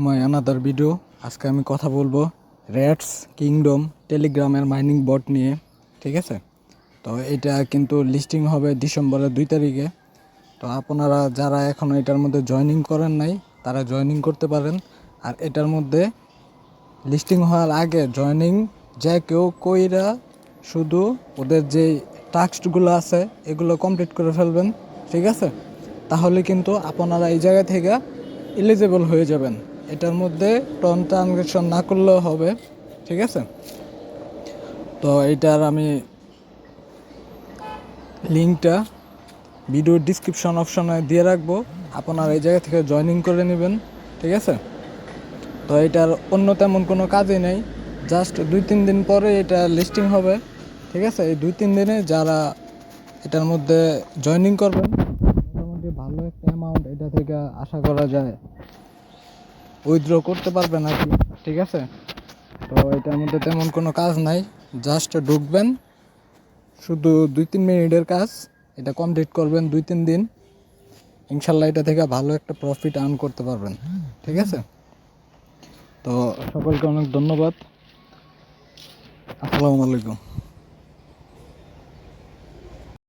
My another video. আজকে আমি কথা বলবো র্যাটস কিংডম টেলিগ্রামের মাইনিং বট নিয়ে। ঠিক আছে, তো এটা কিন্তু লিস্টিং হবে ডিসেম্বরের 2 তারিখে। তো আপনারা যারা এখনও এটার মধ্যে জয়েনিং করেন নাই তারা জয়েনিং করতে পারেন। আর এটার মধ্যে লিস্টিং হওয়ার আগে জয়েনিং যে কেউ কইরা শুধু ওদের যে টাস্কগুলো আছে এগুলো কমপ্লিট করে ফেলবেন। ঠিক আছে, তাহলে কিন্তু আপনারা এই জায়গা থেকে এলিজিবল হয়ে যাবেন। এটার মধ্যে ট্রানজাকশন না করলেও হবে। ঠিক আছে, তো এইটার আমি লিঙ্কটা ভিডিওর ডিসক্রিপশন অপশনে দিয়ে রাখবো, আপনারা এই জায়গা থেকে জয়েনিং করে নেবেন। ঠিক আছে, তো এটার অন্য তেমন কোনো কাজই নেই, জাস্ট 2-3 দিন পরে এটা লিস্টিং হবে। ঠিক আছে, এই 2-3 দিনে যারা এটার মধ্যে জয়েনিং করবেন মোটামুটি ভালো একটা অ্যামাউন্ট এটা থেকে আশা করা যায় উইথড্র করতে পারবেন আর কি। ঠিক আছে, তো এটার মধ্যে তেমন কোনো কাজ নাই, জাস্ট ঢুকবেন, শুধু 2-3 মিনিটের কাজ, এটা কমপ্লিট করবেন 2-3 দিন, ইনশাল্লাহ এটা থেকে ভালো একটা প্রফিট আর্ন করতে পারবেন। ঠিক আছে, তো সকলকে অনেক ধন্যবাদ। আসসালামু আলাইকুম।